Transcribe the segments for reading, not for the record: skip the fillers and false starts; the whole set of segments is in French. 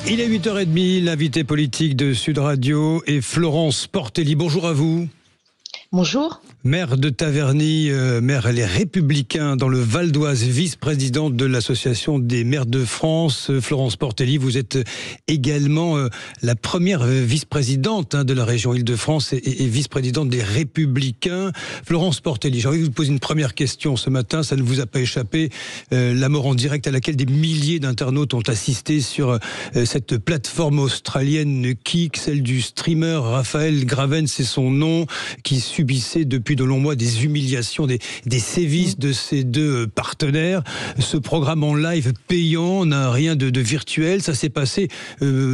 Il est 8h30, l'invité politique de Sud Radio est Florence Portelli. Bonjour à vous. Bonjour. Maire de Taverny, maire Les Républicains dans le Val d'Oise, vice-présidente de l'Association des maires de France. Florence Portelli, vous êtes également la première vice-présidente de la région Île-de-France et vice-présidente des Républicains. Florence Portelli, j'ai envie de vous poser une première question ce matin, ça ne vous a pas échappé. La mort en direct à laquelle des milliers d'internautes ont assisté sur cette plateforme australienne Kik, celle du streamer Raphaël Graven, c'est son nom, qui subissait depuis de longs mois des humiliations, des sévices de ses deux partenaires. Ce programme en live payant n'a rien de virtuel. Ça s'est passé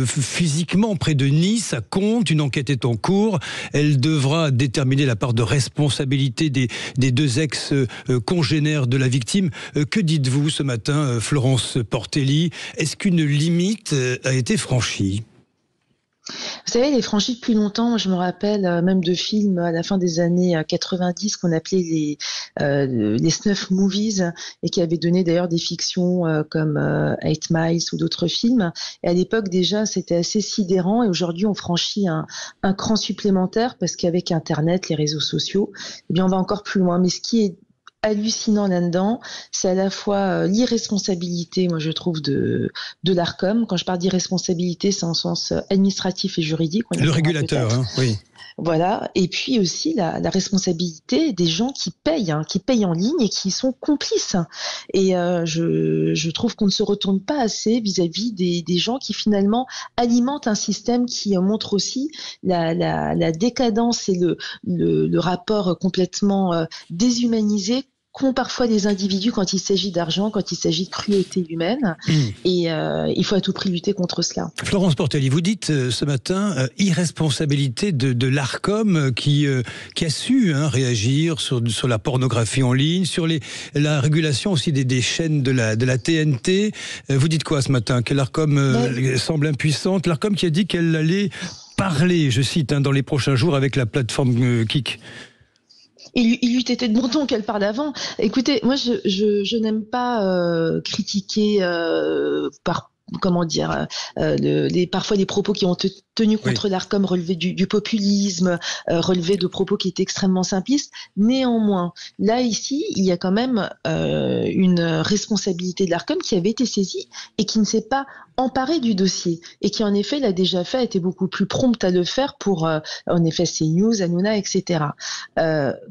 physiquement près de Nice, à Contes. Une enquête est en cours. Elle devra déterminer la part de responsabilité des deux ex-congénères de la victime. Que dites-vous ce matin, Florence Portelli? Est-ce qu'une limite a été franchie ? Vous savez, elle est franchie depuis longtemps. Moi, je me rappelle même de films à la fin des années 90 qu'on appelait les snuff movies et qui avaient donné d'ailleurs des fictions comme 8 Miles ou d'autres films. Et à l'époque, déjà, c'était assez sidérant. Et aujourd'hui, on franchit un cran supplémentaire parce qu'avec Internet, les réseaux sociaux, eh bien, on va encore plus loin. Mais ce qui est hallucinant là-dedans, c'est à la fois l'irresponsabilité, moi je trouve, de l'Arcom. Quand je parle d'irresponsabilité, c'est en sens administratif et juridique. Le régulateur, oui. Voilà, et puis aussi la responsabilité des gens qui payent en ligne et qui sont complices. Et je trouve qu'on ne se retourne pas assez vis-à-vis des gens qui finalement alimentent un système qui montre aussi la décadence et le rapport complètement déshumanisé qu'ont parfois des individus quand il s'agit d'argent, quand il s'agit de cruauté humaine. Et il faut à tout prix lutter contre cela. Florence Portelli, vous dites ce matin irresponsabilité de l'Arcom qui a su réagir sur la pornographie en ligne, sur la régulation aussi des chaînes de la TNT. Vous dites quoi ce matin? Que l'Arcom semble impuissante? L'Arcom qui a dit qu'elle allait parler, je cite, dans les prochains jours avec la plateforme Kik. Il eût été de bon ton qu'elle parle avant. Écoutez, moi, je n'aime pas critiquer parfois les propos qui ont tenu contre l'Arcom, relevé du populisme, relevé de propos qui étaient extrêmement simplistes. Néanmoins, là, ici, il y a quand même une responsabilité de l'Arcom qui avait été saisie et qui ne s'est pas emparée du dossier et qui, en effet, l'a déjà fait, a été beaucoup plus prompte à le faire pour, en effet, CNews, Hanouna, etc.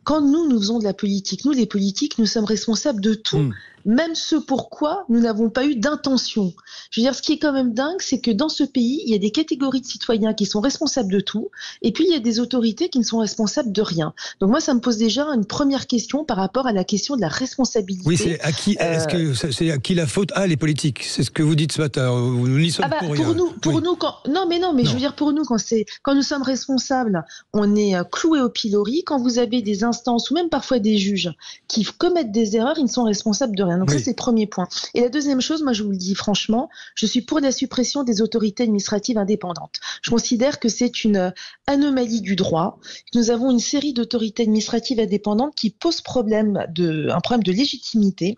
Quand nous faisons de la politique, nous, les politiques, nous sommes responsables de tout. Même ce pourquoi nous n'avons pas eu d'intention. Je veux dire, ce qui est quand même dingue, c'est que dans ce pays, il y a des catégories de citoyens qui sont responsables de tout, et puis il y a des autorités qui ne sont responsables de rien. Donc moi, ça me pose déjà une première question par rapport à la question de la responsabilité. Oui, c'est à qui est-ce que c'est à qui la faute? Les politiques. C'est ce que vous dites ce matin. Nous n'y sommes pour rien. Pour nous, je veux dire pour nous, quand nous sommes responsables, on est cloué au pilori. Quand vous avez des instances ou même parfois des juges qui commettent des erreurs, ils ne sont responsables de rien. Donc ça, c'est le premier point. Et la deuxième chose, moi je vous le dis franchement, je suis pour la suppression des autorités administratives indépendantes. Je considère que c'est une anomalie du droit. Nous avons une série d'autorités administratives indépendantes qui posent un problème de légitimité.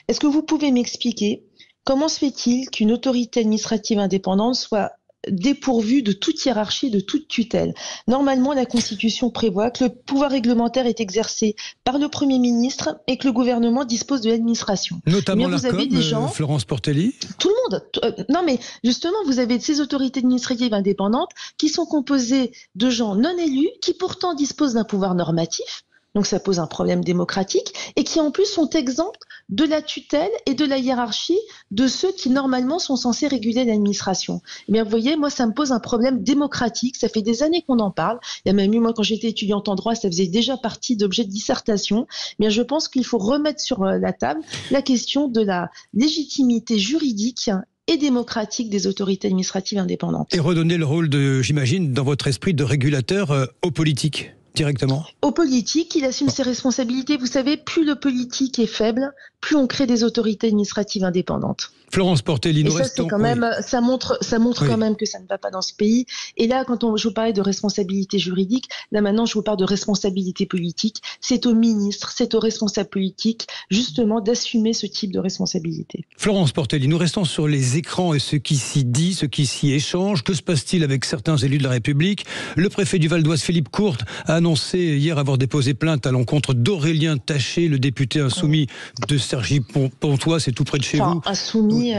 Est-ce que vous pouvez m'expliquer comment se fait-il qu'une autorité administrative indépendante soit dépourvu de toute hiérarchie, de toute tutelle? Normalement, la Constitution prévoit que le pouvoir réglementaire est exercé par le Premier ministre et que le gouvernement dispose de l'administration. Notamment l'Arcom, Florence Portelli. Tout le monde. Non, mais justement, vous avez ces autorités administratives indépendantes qui sont composées de gens non élus, qui pourtant disposent d'un pouvoir normatif. Donc ça pose un problème démocratique et qui en plus sont exempts de la tutelle et de la hiérarchie de ceux qui normalement sont censés réguler l'administration. Eh bien vous voyez, moi ça me pose un problème démocratique, ça fait des années qu'on en parle. Il y a même eu, moi quand j'étais étudiante en droit, ça faisait déjà partie d'objets de dissertation. Eh bien je pense qu'il faut remettre sur la table la question de la légitimité juridique et démocratique des autorités administratives indépendantes. Et redonner le rôle j'imagine, dans votre esprit de régulateur aux politiques. Directement. Au politique, il assume ses responsabilités. Vous savez, plus le politique est faible, plus on crée des autorités administratives indépendantes. Florence Portelli, nous et ça, restons... c'est quand même, ça montre Oui. quand même que ça ne va pas dans ce pays. Et là, je vous parlais de responsabilité juridique, là maintenant, je vous parle de responsabilité politique. C'est aux ministres, c'est aux responsables politiques, justement, d'assumer ce type de responsabilité. Florence Portelli, nous restons sur les écrans et ce qui s'y dit, ce qui s'y échange. Que se passe-t-il avec certains élus de la République? Le préfet du Val-d'Oise, Philippe Courte, a annoncé hier avoir déposé plainte à l'encontre d'Aurélien Taché, le député insoumis de Cergy-Pontoise, c'est tout près de chez vous. Insoumis,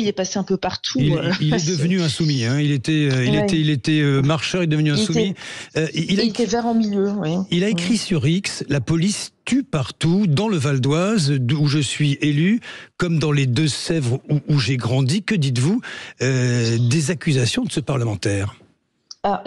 il est passé un peu partout. Il est devenu insoumis. Hein. Il était marcheur, il est devenu insoumis. Il était vert en milieu. Oui. Il a écrit sur X: la police tue partout, dans le Val-d'Oise, où je suis élu, comme dans les Deux-Sèvres où j'ai grandi. Que dites-vous des accusations de ce parlementaire?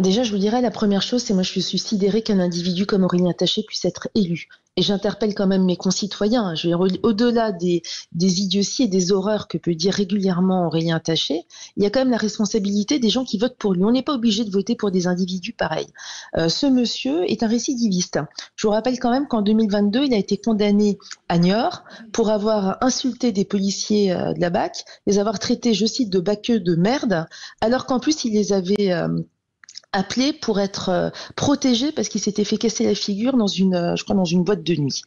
Déjà, je vous dirais, la première chose, c'est moi, je suis sidérée qu'un individu comme Aurélien Taché puisse être élu. Et j'interpelle quand même mes concitoyens. Je veux dire, au-delà des idioties et des horreurs que peut dire régulièrement Aurélien Taché, il y a quand même la responsabilité des gens qui votent pour lui. On n'est pas obligé de voter pour des individus pareils. Ce monsieur est un récidiviste. Je vous rappelle quand même qu'en 2022, il a été condamné à Niort pour avoir insulté des policiers de la BAC, les avoir traités, je cite, de baqueux de merde, alors qu'en plus, il les avait... appelé pour être protégé parce qu'il s'était fait casser la figure dans une boîte de nuit.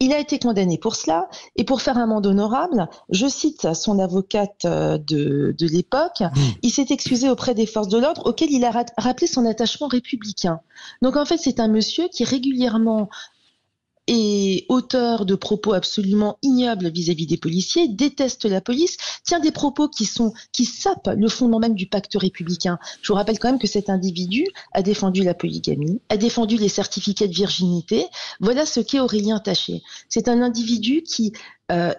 Il a été condamné pour cela et pour faire amende honorable, je cite son avocate de l'époque, il s'est excusé auprès des forces de l'ordre auxquelles il a rappelé son attachement républicain. Donc en fait, c'est un monsieur qui régulièrement est auteur de propos absolument ignobles vis-à-vis des policiers, déteste la police, tient des propos qui sapent le fondement même du pacte républicain. Je vous rappelle quand même que cet individu a défendu la polygamie, a défendu les certificats de virginité. Voilà ce qu'est Aurélien Taché. C'est un individu qui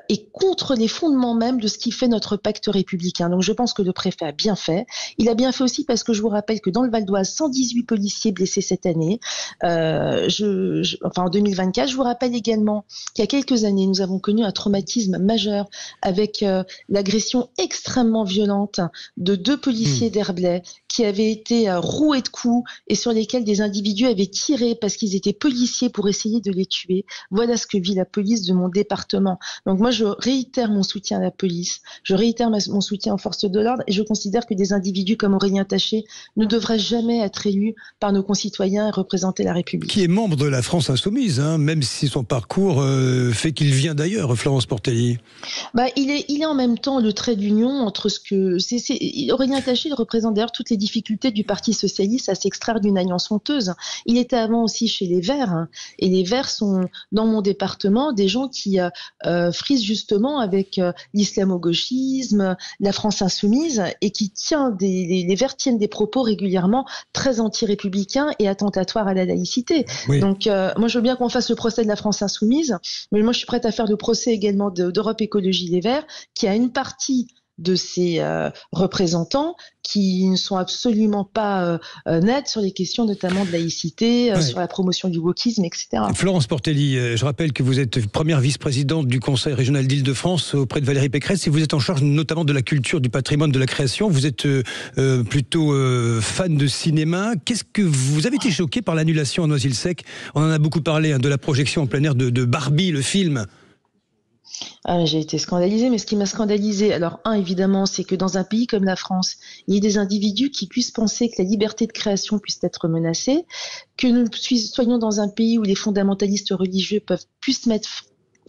est contre les fondements même de ce qui fait notre pacte républicain. Donc je pense que le préfet a bien fait. Il a bien fait aussi parce que je vous rappelle que dans le Val-d'Oise, 118 policiers blessés cette année, en 2024. Je vous rappelle également qu'il y a quelques années, nous avons connu un traumatisme majeur avec l'agression extrêmement violente de 2 policiers d'Herblay qui avaient été roués de coups et sur lesquels des individus avaient tiré parce qu'ils étaient policiers pour essayer de les tuer. Voilà ce que vit la police de mon département. Donc moi, je réitère mon soutien à la police, je réitère mon soutien aux forces de l'ordre et je considère que des individus comme Aurélien Taché ne devraient jamais être élus par nos concitoyens et représenter la République. Qui est membre de la France Insoumise, hein, même si son parcours fait qu'il vient d'ailleurs, Florence Portelli. Il est en même temps le trait d'union entre ce que... Aurélien Taché, il représente d'ailleurs toutes les difficultés du Parti socialiste à s'extraire d'une alliance honteuse. Il était avant aussi chez les Verts, hein, et les Verts sont, dans mon département, des gens qui frisent justement avec l'islamo-gauchisme, la France Insoumise, et qui les Verts tiennent des propos régulièrement très anti-républicains et attentatoires à la laïcité. Oui. Donc moi je veux bien qu'on fasse le procès de la France Insoumise, mais moi je suis prête à faire le procès également d'Europe Écologie Les Verts, qui a une partie de ses représentants qui ne sont absolument pas nets sur les questions notamment de laïcité, sur la promotion du wokisme, etc. Florence Portelli, je rappelle que vous êtes première vice-présidente du Conseil régional d'Île-de-France auprès de Valérie Pécresse et vous êtes en charge notamment de la culture, du patrimoine, de la création. Vous êtes plutôt fan de cinéma. Qu'est-ce que vous avez été choqué par l'annulation à Noisy-le-Sec? On en a beaucoup parlé, hein, de la projection en plein air de Barbie, le film. J'ai été scandalisée, mais ce qui m'a scandalisée, alors évidemment, c'est que dans un pays comme la France, il y ait des individus qui puissent penser que la liberté de création puisse être menacée, que nous soyons dans un pays où les fondamentalistes religieux puissent mettre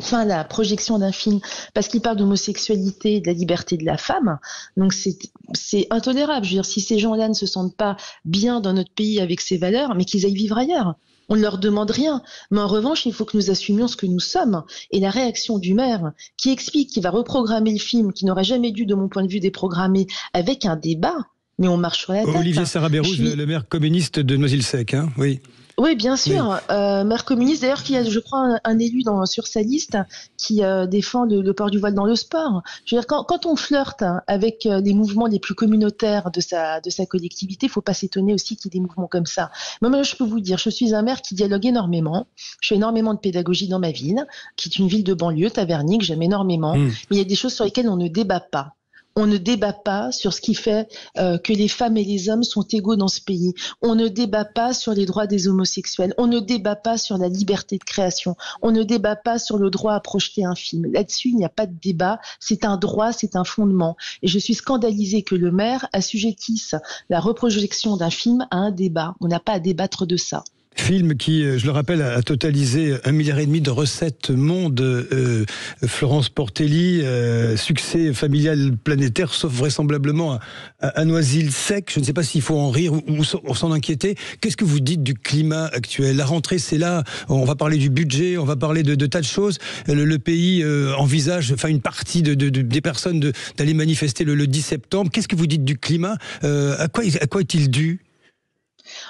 fin à la projection d'un film parce qu'il parle d'homosexualité et de la liberté de la femme. Donc c'est intolérable. Je veux dire, si ces gens-là ne se sentent pas bien dans notre pays avec ces valeurs, mais qu'ils aillent vivre ailleurs. On ne leur demande rien. Mais en revanche, il faut que nous assumions ce que nous sommes. Et la réaction du maire qui explique qu'il va reprogrammer le film, qui n'aurait jamais dû, de mon point de vue, déprogrammer avec un débat, mais on marche sur la tête. Olivier Sarabérouz, le maire communiste de Noisy-le-Sec, hein, oui. Oui, bien sûr. Oui. Maire communiste, d'ailleurs, qui a, je crois, un élu sur sa liste qui défend le port du voile dans le sport. Je veux dire, quand on flirte avec les mouvements les plus communautaires de sa collectivité, il ne faut pas s'étonner aussi qu'il y ait des mouvements comme ça. Moi, je peux vous dire, je suis un maire qui dialogue énormément. Je fais énormément de pédagogie dans ma ville, qui est une ville de banlieue, Taverny, que j'aime énormément. Mais il y a des choses sur lesquelles on ne débat pas. On ne débat pas sur ce qui fait que les femmes et les hommes sont égaux dans ce pays. On ne débat pas sur les droits des homosexuels. On ne débat pas sur la liberté de création. On ne débat pas sur le droit à projeter un film. Là-dessus, il n'y a pas de débat. C'est un droit, c'est un fondement. Et je suis scandalisée que le maire assujettisse la reprojection d'un film à un débat. On n'a pas à débattre de ça. Film qui, je le rappelle, a totalisé 1,5 milliard de recettes monde. Florence Portelli, succès familial planétaire, sauf vraisemblablement à Noisy-le-Sec. Je ne sais pas s'il faut en rire ou s'en inquiéter. Qu'est-ce que vous dites du climat actuel? La rentrée, c'est là. On va parler du budget, on va parler de tas de choses. Le pays envisage, enfin une partie des personnes d'aller manifester le 10 septembre. Qu'est-ce que vous dites du climat? À quoi est-il dû?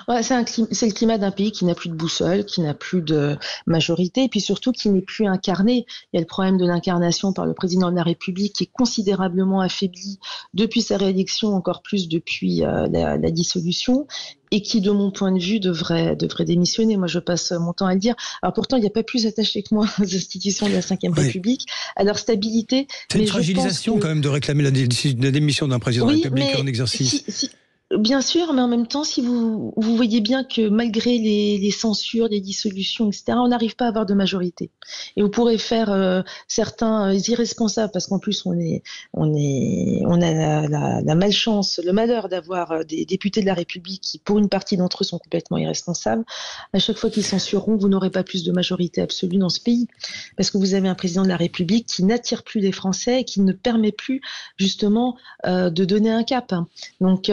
Ouais, c'est le climat d'un pays qui n'a plus de boussole, qui n'a plus de majorité, et puis surtout qui n'est plus incarné. Il y a le problème de l'incarnation par le président de la République qui est considérablement affaibli depuis sa réélection, encore plus depuis la dissolution, et qui, de mon point de vue, devrait démissionner. Moi, je passe mon temps à le dire. Alors pourtant, il n'y a pas plus attaché que moi aux institutions de la Ve République, à leur stabilité. C'est une fragilisation quand même de réclamer la démission d'un président de la République en exercice. Bien sûr, mais en même temps, si vous voyez bien que malgré les censures, les dissolutions, etc., on n'arrive pas à avoir de majorité. Et vous pourrez faire certains irresponsables, parce qu'en plus on a la malchance, le malheur d'avoir des députés de la République qui, pour une partie d'entre eux, sont complètement irresponsables. À chaque fois qu'ils censureront, vous n'aurez pas plus de majorité absolue dans ce pays, parce que vous avez un président de la République qui n'attire plus les Français et qui ne permet plus justement de donner un cap. Donc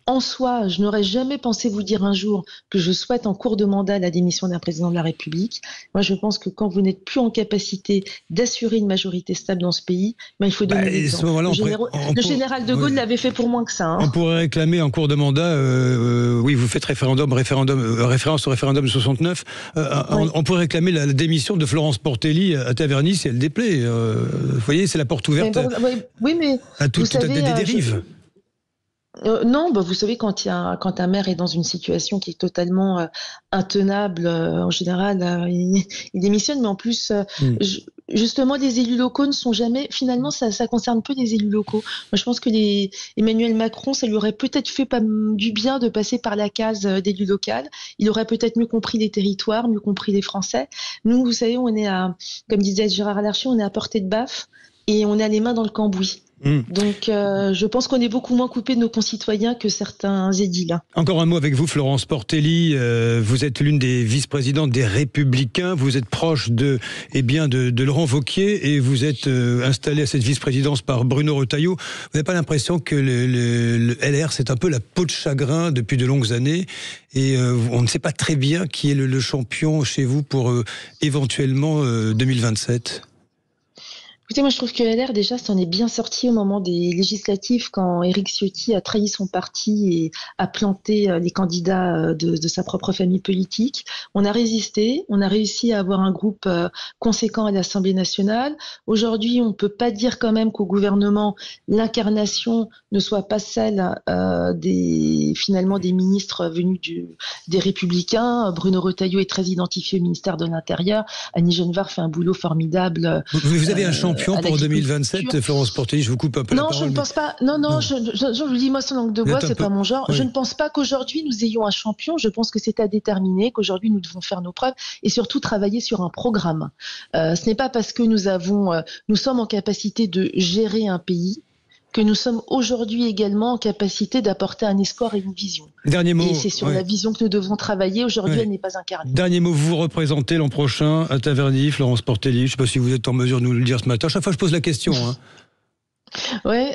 en soi, je n'aurais jamais pensé vous dire un jour que je souhaite en cours de mandat la démission d'un président de la République. Moi, je pense que quand vous n'êtes plus en capacité d'assurer une majorité stable dans ce pays, il faut donner l'exemple. Le général de Gaulle l'avait fait pour moins que ça. On pourrait réclamer en cours de mandat, oui, vous faites référence au référendum de 69, on pourrait réclamer la démission de Florence Portelli à Taverny si elle déplaît. Vous voyez, c'est la porte ouverte à toutes des dérives. Non, vous savez, quand un maire est dans une situation qui est totalement intenable, en général, il démissionne. Mais en plus, justement, les élus locaux ne sont jamais. Finalement, ça concerne peu les élus locaux. Moi, je pense que Emmanuel Macron, ça lui aurait peut-être fait pas du bien de passer par la case d'élu local. Il aurait peut-être mieux compris les territoires, mieux compris les Français. Nous, vous savez, on est comme disait Gérard Larcher, on est à portée de baffe et on a les mains dans le cambouis. Donc, je pense qu'on est beaucoup moins coupé de nos concitoyens que certains édiles. Encore un mot avec vous, Florence Portelli. Vous êtes l'une des vice-présidentes des Républicains. Vous êtes proche de Laurent Wauquiez et vous êtes installée à cette vice-présidence par Bruno Retailleau. Vous n'avez pas l'impression que le LR, c'est un peu la peau de chagrin depuis de longues années et on ne sait pas très bien qui est le champion chez vous pour éventuellement 2027 ? Écoutez, moi je trouve que LR déjà s'en est bien sorti au moment des législatives quand Éric Ciotti a trahi son parti et a planté les candidats de sa propre famille politique. On a résisté, on a réussi à avoir un groupe conséquent à l'Assemblée nationale. Aujourd'hui, on ne peut pas dire quand même qu'au gouvernement, l'incarnation ne soit pas celle finalement des ministres venus des Républicains. Bruno Retailleau est très identifié au ministère de l'Intérieur. Annie Genevard fait un boulot formidable. Vous avez un champion pour 2027, Florence Portelli, je vous coupe un peu la parole. Non, je ne pense pas. Non. Je vous dis, moi, sans langue de bois, c'est pas mon genre. Oui. Je ne pense pas qu'aujourd'hui, nous ayons un champion. Je pense que c'est à déterminer, qu'aujourd'hui, nous devons faire nos preuves et surtout travailler sur un programme. Ce n'est pas parce que nous sommes en capacité de gérer un pays que nous sommes aujourd'hui également en capacité d'apporter un espoir et une vision. Dernier mot. Et c'est sur la vision que nous devons travailler. Aujourd'hui, elle n'est pas incarnée. Dernier mot, vous représentez l'an prochain à Taverny, Florence Portelli. Je ne sais pas si vous êtes en mesure de nous le dire ce matin. Chaque fois, je pose la question. Ouais,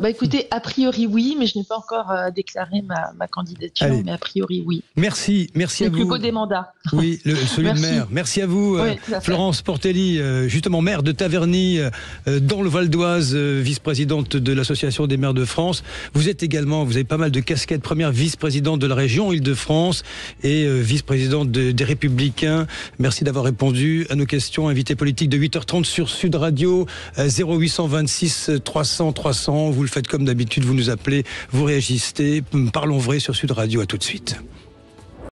écoutez, a priori oui, mais je n'ai pas encore déclaré ma candidature, mais a priori oui. Merci à vous. C'est le plus beau des mandats. Oui, celui de maire. Merci à vous, Florence Portelli, justement maire de Taverny, dans le Val d'Oise, vice-présidente de l'Association des maires de France. Vous avez pas mal de casquettes, première vice-présidente de la région Île-de-France et vice-présidente des Républicains. Merci d'avoir répondu à nos questions. Invité politique de 8h30 sur Sud Radio, 0826 300, vous le faites comme d'habitude, vous nous appelez, vous réagissez, parlons vrai sur Sud Radio, à tout de suite.